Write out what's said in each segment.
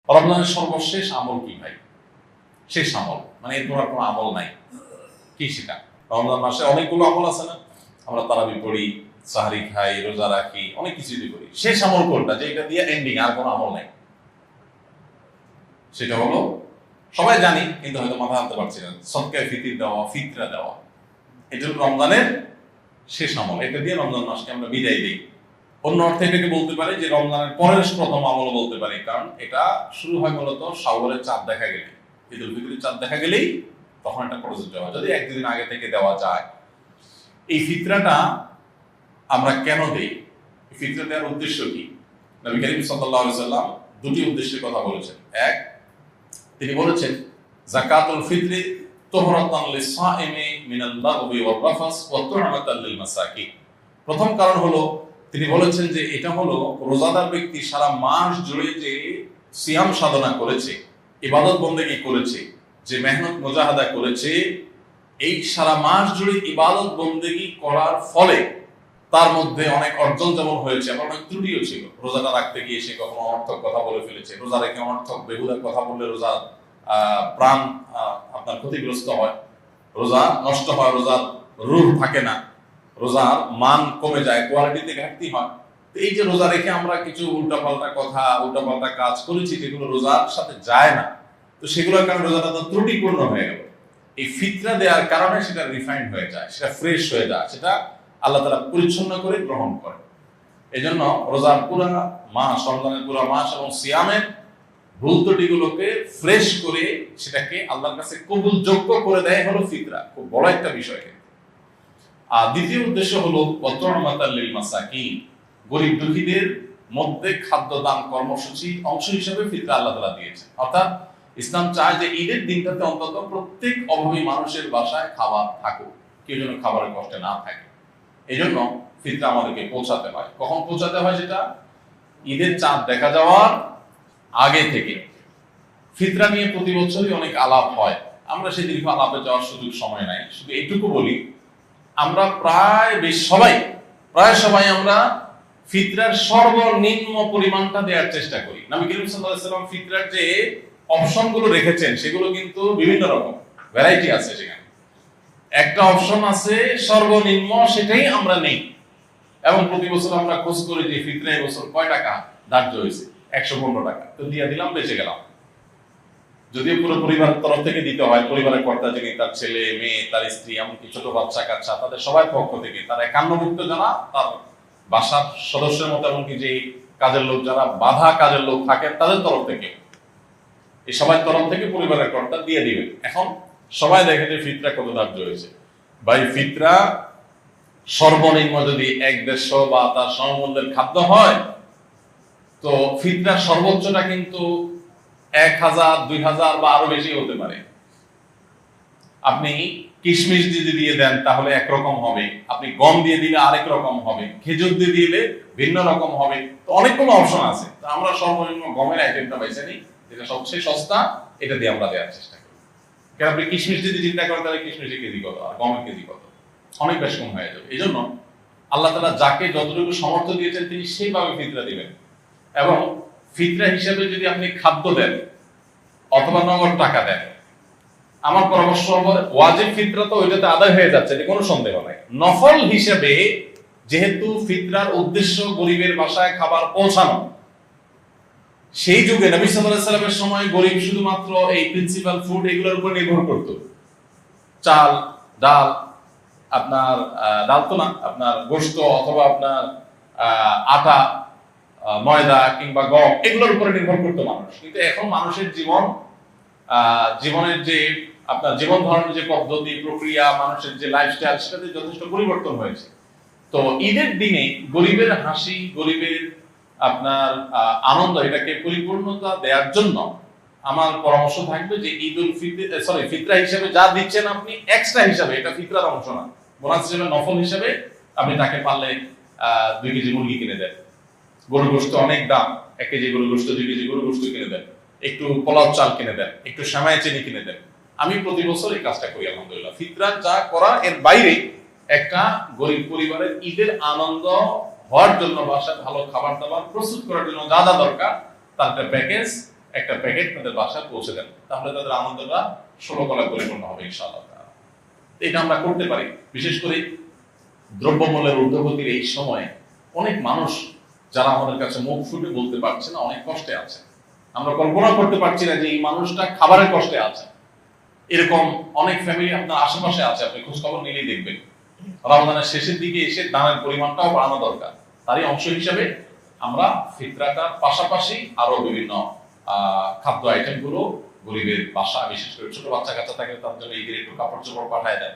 রমজানের সর্বশেষ আমল কি ভাই? শেষ আমল মানে এরপর আর কোনো আমল নাই। কি সেটা? রমজান মাসে অনেকগুলো আমল আছে না? আমরা তারাবি পড়ি, সাহরি খাই, রোজা রাখি, অনেক কিছুই করি। শেষ আমল কোনটা যে এটা দিয়ে এন্ডিং, আর কোনো আমল নাই? সেটা হলো, সবাই জানি কিন্তু হয়তো মাথা আনতে পারছি না, সদকায়ে ফিতর দেওয়া, ফিতরা দেওয়া। এটা হলো রমজানের শেষ আমল। এটা দিয়ে রমজান মাসকে আমরা বিদায় দিই। অন্য অর্থে এটাকে বলতে পারি যে রমজানের পরের প্রথম আমল বলতে পারি, কারণ এটা শুরু হয় মূলত শাওয়ালের চাঁদ দেখা গেলে, ঈদুল ফিতরের চাঁদ দেখা গেলেই তখন এটা প্রযোজ্য হয়, যদি একদিন আগে থেকে দেওয়া যায়। এই ফিতরাটা আমরা কেন দেই? ফিতরা দেওয়ার উদ্দেশ্য কি? নবী করিম সাল্লাল্লাহু আলাইহি সাল্লাম দুটি উদ্দেশ্যের কথা বলেছেন। এক, তিনি বলেছেন যাকাতুল ফিতরি তুহরাতান লিস-সাইমি মিনাল লাগবি ওয়ার রাফাস ওয়া তু'মাতান লিল মাসাকিন। প্রথম কারণ হলো, তিনি বলেছেন যে এটা হলো রোজাদার ব্যক্তি সারা মাস জুড়ে যে সিয়াম সাধনা করেছে, ইবাদত বন্দেগী করেছে, যে মেহনত মুজাহাদা করেছে, এই সারা মাস জুড়ে ইবাদত বন্দেগী করার ফলে তার মধ্যে অনেক অর্জন যেমন হয়েছে, আবার অনেক ত্রুটিও ছিল। রোজাটা রাখতে গিয়ে সে কখনো অনর্থক কথা বলে ফেলেছে, রোজা রেখে অনর্থক বেহুদা কথা বললে রোজা প্রাণ আপনার ক্ষতিগ্রস্ত হয়, রোজা নষ্ট হয়, রোজার রূহ থাকে না, রোজার মান কমে যায়, কোয়ালিটিতে ঘাটতি হয়। এই যে রোজা রেখে আমরা কিছু উল্টাপাল্টা কথা, উল্টাপাল্টা কাজ করেছি যেগুলো রোজার সাথে যায় না, তো সেগুলোর কারণে রোজাটা তো ত্রুটিপূর্ণ হয়ে গেল। এই ফিতরা দেওয়ার কারণে সেটা রিফাইন্ড হয়ে যায়, সেটা ফ্রেশ হয়ে যায়, সেটা আল্লাহ তাআলা পরিচ্ছন্ন করে গ্রহণ করে। এই জন্য রোজার পুরা মাস, রমজানের পুরা মাস এবং সিয়ামের ভুল ত্রুটিগুলোকে ফ্রেশ করে সেটাকে আল্লাহর কাছে কবুলযোগ্য করে দেয় হলো ফিতরা। খুব বড় একটা বিষয়। আর দ্বিতীয় উদ্দেশ্য হলো ওয়াতু'মাতাল লিল মাসাকিন, গরিব দুঃখীদের মধ্যে খাদ্য দান কর্মসূচি অংশ হিসেবে ফিতরা আল্লাহ তাআলা দিয়েছেন। অর্থাৎ ইসলাম চায় যে ঈদের দিনটাতে অন্তত প্রত্যেক অভাবী মানুষের বাসায় খাবার থাকুক, কেউ যেন খাবারের কষ্টে না থাকে। এই জন্য ফিতরা আমাদেরকে পৌঁছাতে হয়। কখন পৌঁছাতে হয়? সেটা ঈদের চাঁদ দেখা যাওয়ার আগে থেকে। ফিতরা নিয়ে প্রতি বছরই অনেক আলাপ হয়, আমরা সেই দীর্ঘ আলাপে যাওয়ার সুযোগ সময় নাই। শুধু এইটুকু বলি, আমরা প্রায় সবাই আমরা ফিতরার সর্বনিম্ন পরিমাণটা দেওয়ার চেষ্টা করি। নবী করিম সাল্লাল্লাহু আলাইহি ওয়াসাল্লাম ফিতরার যে অপশনগুলো রেখেছেন সেগুলো কিন্তু বিভিন্ন রকম, ভ্যারাইটি আছে। সেখানে একটা অপশন আছে সর্বনিম্ন, সেটাই আমরা নেই। এবং প্রতি বছর আমরা খোঁজ করি যে ফিতরা এই বছর কয় টাকা ধার্য হয়েছে, 115 টাকা, তো দিয়ে দিলাম, বেঁচে গেলাম। যদিও পুরো পরিবারের তরফ থেকে দিতে হয়, পরিবারের কর্তা যিনি, তার ছেলে মেয়ে, তার স্ত্রী, এমনকি ছোট বাচ্চা কাচ্চা, তাদের সবার পক্ষ থেকে, তার একান্নভুক্ত যারা তার বাসার সদস্যের মতো, এমনকি যে কাজের লোক, যারা বাধা কাজের লোক থাকেন, তাদের তরফ থেকে, এই সবার তরফ থেকে পরিবারের কর্তা দিয়ে দিবেন। এখন সবাই দেখে যে ফিতরা কত ধার্য হয়েছে। ভাই, ফিতরা সর্বনিম্ন যদি 150 বা তার সমমূল্যের খাদ্য হয়, তো ফিতরা সর্বোচ্চটা কিন্তু 1000, 2000 বা আরো বেশি হতে পারে। আপনি কিশমিশ যদি দিয়ে দেন তাহলে একরকম হবে, আপনি গম দিয়ে দিলে আরেক রকম হবে, খেজুর দিয়ে দিলে ভিন্ন রকম হবে। তো অনেকগুলো অপশন আছে। তো আমরা সর্বনিম্ন গমের আইটেমটা বেছে নিই, যেটা সবচেয়ে সস্তা, এটা দিয়ে আমরা দেওয়ার চেষ্টা করি। কারণ আপনি কিশমিশ যদি চিন্তা করেন তাহলে কিশমিশের কেজি কত আর গমের কেজি কত, অনেক বেশ কম হয়ে যাবে। এই জন্য আল্লাহ তাআলা যাকে যতটুকু সামর্থ্য দিয়েছেন তিনি সেইভাবে ফিতরা দিবেন। এবং ফিতরা হিসেবে যদি আপনি খাদ্য দেন অথবা নগদ টাকা দেন, আমার পরামর্শ হবে ওয়াজিব ফিতরা তো ওইটাতে আদায় হয়ে যাচ্ছে, এটা কোনো সন্দেহ নাই। নফল হিসেবে যেহেতু ফিতরার উদ্দেশ্য গরিবের বাসায় খাবার পৌঁছানো, সেই যুগে নবী সাল্লাল্লাহু আলাইহি সাল্লামের সময় গরিব শুধুমাত্র এই প্রিন্সিপাল ফুড এগুলোর উপর নির্ভর করত। চাল, ডাল, আপনার ডাল তো না, আপনার গোশত অথবা আপনার আটা, ময়দা কিংবা গম, এগুলোর উপরে নির্ভর করতো মানুষ। কিন্তু এখন মানুষের জীবনের যে আপনার জীবন ধারণের যে পদ্ধতি, প্রক্রিয়া, মানুষের যে লাইফস্টাইল, সেটাতে যথেষ্ট পরিবর্তন হয়েছে। তো ঈদের দিনে গরিবের হাসি, গরিবের আপনার আনন্দ, এটাকে পরিপূর্ণতা দেওয়ার জন্য আমার পরামর্শ থাকবে যে ফিতরা হিসেবে যা দিচ্ছেন আপনি এক্সট্রা হিসাবে, এটা ফিতরার অংশ না, বোনাস হিসেবে নফল হিসেবে আপনি তাকে পারলে 2 কেজি মুরগি কিনে দেন। গরুর গোশত অনেক দাম, 1 কেজি গরুর গোশত, 2 কেজি গরুর গোশত কিনে দেন, একটু পোলাও চাল কিনে দেন, একটু সেমাই চিনি কিনে দেন। আমি প্রতি বছর এই কাজটা করি আলহামদুলিল্লাহ। ফিতরা যা করা, এর বাইরে একটা গরিব পরিবারের ঈদের আনন্দ হওয়ার জন্য, বাসায় ভালো খাবার দাবার প্রস্তুত করার জন্য যা যা দরকার, তার একটা প্যাকেজ একটা প্যাকেট তাদের বাসায় পৌঁছে দেন, তাহলে তাদের আনন্দটা 16 কলায় পরিপূর্ণ হবে ইনশাআল্লাহ। এটা আমরা করতে পারি। বিশেষ করে দ্রব্যমূল্যের ঊর্ধ্বগতির এই সময়ে অনেক মানুষ যারা আমাদের কাছে মুখ ফুটে বলতে পারছে না, অনেক কষ্টে আছে। আমরা কল্পনা করতে পারছি না যে এই মানুষটা খাবারের কষ্টে আছে। এরকম অনেক ফ্যামিলি আপনার আশেপাশে আছে, আপনি খোঁজ খবর নিলেই দেখবেন। রমজানের শেষের দিকে এসে দানের পরিমাণটাও বাড়ানো দরকার। তারই অংশ হিসাবে আমরা ফিতরাটার পাশাপাশি আরো বিভিন্ন খাদ্য আইটেম গুলো গরিবের বাসা, বিশেষ করে ছোট বাচ্চা কাচ্চা থাকে, তার জন্য ঈদের একটু কাপড় চোপড় পাঠায় দেন।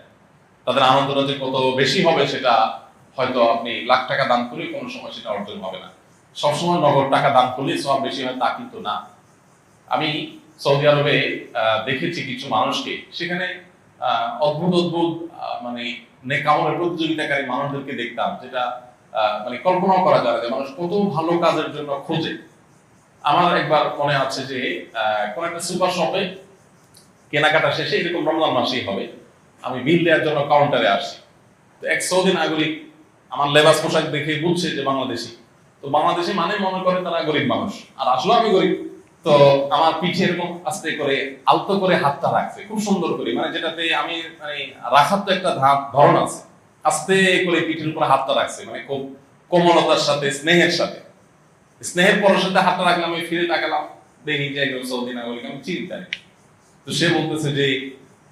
তাদের আনন্দটা যে কত বেশি হবে সেটা হয়তো আপনি লাখ টাকা দান করলে কোনো সময় সেটা অর্জন হবে না। সবসময় নগদ টাকা দান করলে সব বেশি হয় তা কিন্তু না। আমি সৌদি আরবে দেখেছি কিছু মানুষকে, সেখানে অদ্ভুত অদ্ভুত মানে নেকামলের প্রতিযোগিতাকারী মানুষদেরকে দেখতাম, যেটা মানে কল্পনাও করা যায় যে মানুষ কত ভালো কাজের জন্য খোঁজে। আমার একবার মনে আছে যে কোন একটা সুপার শপে কেনাকাটা শেষে, এরকম রমজান মাসেই হবে, আমি বিল দেওয়ার জন্য কাউন্টারে আসি। তো এক সৌদি নাগরিক আমার লেবাস পোশাক দেখে বুঝছে যে বাংলাদেশি। তো বাংলাদেশি মানে মনে করে তারা গরিব মানুষ, আর আসলে আমি গরিব। তো আমার পিঠে এরকম আস্তে করে আলতো করে হাতটা রাখছে, খুব সুন্দর করে, মানে যেটাতে আমি মানে রাখার তো একটা ধরন আছে, আস্তে করে পিঠের উপরে হাতটা রাখছে, মানে খুব কোমলতার সাথে, স্নেহের সাথে, স্নেহের পরের সাথে হাতটা রাখলাম। আমি ফিরে তাকালাম, দেখি যে একজন সৌদি নাগরিক, আমি চিনি তাই। তো সে বলতেছে যে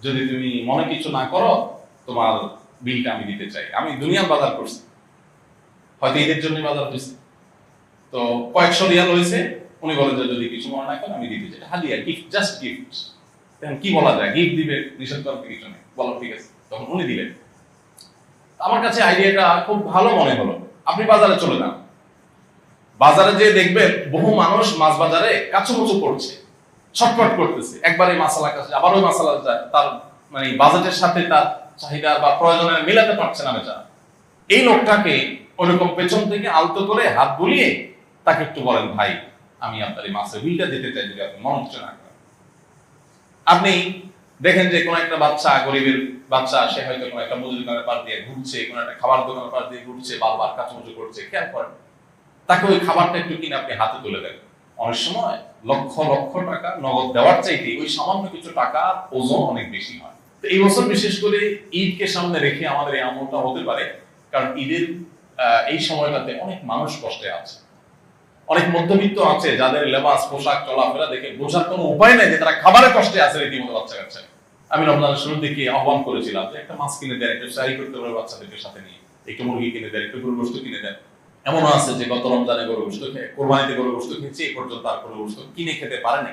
যদি তুমি মনে কিছু না করো, তোমার বিলটা আমি দিতে চাই। আমি দুনিয়ার বাজার করছি, হয়তো ঈদের জন্য বাজার হয়েছে, তো কয়েকশো রিয়াল হয়েছে। উনি বলেন যে যদি কিছু মনে না করেন আমি দিতে চাই, হাদিয়া, গিফট, জাস্ট গিফট। কি বলা যায়, গিফট দিবে, নিষেধ করতে কিছু নেই, বলো ঠিক আছে। তখন উনি দিলেন। আমার কাছে আইডিয়াটা খুব ভালো মনে হলো। আপনি বাজারে চলে যান, বাজারে যে দেখবেন বহু মানুষ মাছ বাজারে কাচুমুচু করছে, ছটফট করতেছে, একবার এই মাসালা কাছে আবার ওই মাসালা যায়, তার মানে বাজেটের সাথে তার চাহিদা বা প্রয়োজনের মিলাতে পারছে না বেচারা। এই লোকটাকে ওরকম পেছন থেকে আলতো করে হাত বুলিয়ে তাকে একটু বলেন, ভাই আমি আপনার এই মাছের বিলটা দিতে চাই, যদি আপনি মনে হচ্ছে না করেন। আপনি দেখেন যে কোন একটা বাচ্চা, গরিবের বাচ্চা, সে হয়তো কোন একটা মুদি দোকানের পাশ দিয়ে ঘুরছে, কোন একটা খাবার দোকানের পাশ দিয়ে ঘুরছে, বারবার কাচুমুচু করছে, খেয়াল করেন, তাকে ওই খাবারটা একটু কিনে আপনি হাতে তুলে দেন। অনেক সময় লক্ষ লক্ষ টাকা নগদ দেওয়ার চাইতে ওই সামান্য কিছু টাকা ওজন অনেক বেশি হয়। তো এই বছর বিশেষ করে ঈদকে সামনে রেখে আমাদের এই আমলটা হতে পারে, কারণ ঈদের এই সময়টাতে অনেক মানুষ কষ্টে আছে, অনেক মধ্যবিত্ত আছে যাদের লেবাস পোশাক চলাফেরা দেখে বোঝার কোনো উপায় নাই যে তারা খাবারের কষ্টে আছে রীতিমতো বাচ্চা কাচ্চা। আমি রমজানের শুরুর দিকে আহ্বান করেছিলাম যে একটা মাছ কিনে দেন, একটু সারি করতে পারে বাচ্চাদেরকে সাথে নিয়ে, একটু মুরগি কিনে দেন, একটু গরুর গোশত কিনে দেন। এমনও আছে যে গত রমজানে গরুর গোশত খেয়ে, কোরবানিতে গরুর গোশত খেয়েছে, এ পর্যন্ত আর গরুর গোশত কিনে খেতে পারেনি।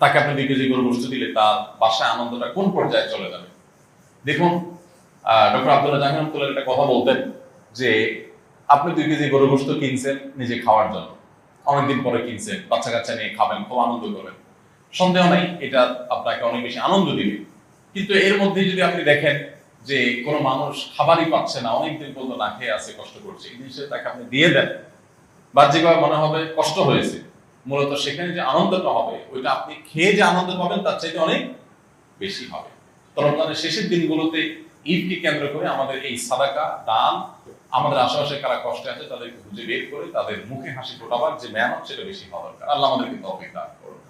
তাকে আপনি 2 কেজি গরুর গোশত দিলে তার বাসায় আনন্দটা কোন পর্যায়ে চলে যাবে। দেখুন, ডক্টর আব্দুল্লাহ জাহান একটা কথা বলতেন যে আপনি 2 কেজি গরুর গোশত কিনছেন নিজে খাওয়ার জন্য, অনেকদিন পরে কিনছেন, বাচ্চা কাচ্চা নিয়ে খাবেন, খুব আনন্দ করবেন, সন্দেহ নাই এটা আপনাকে অনেক বেশি আনন্দ দিবে। কিন্তু এর মধ্যে যদি আপনি দেখেন যে কোনো মানুষ খাবারই পাচ্ছে না, অনেকদিন পর্যন্ত না খেয়ে আছে, কষ্ট করছে, এই জিনিসটা তাকে আপনি দিয়ে দেন, বাহ্যিকভাবে মনে হবে কষ্ট হয়েছে, মূলত সেখানে যে আনন্দটা হবে ওইটা আপনি খেয়ে যে আনন্দ পাবেন তার চাইতে অনেক বেশি হবে। তো রমজানের শেষের দিনগুলোতে ঈদকে কেন্দ্র করে আমাদের এই সাদাকা দান, আমাদের আশেপাশে কারা কষ্টে আছে তাদেরকে খুঁজে বের করে তাদের মুখে হাসি ফোটাবার যে মেহনত, সেটা বেশি হওয়া দরকার। আল্লাহ আমাদেরকে তৌফিক দান করুন।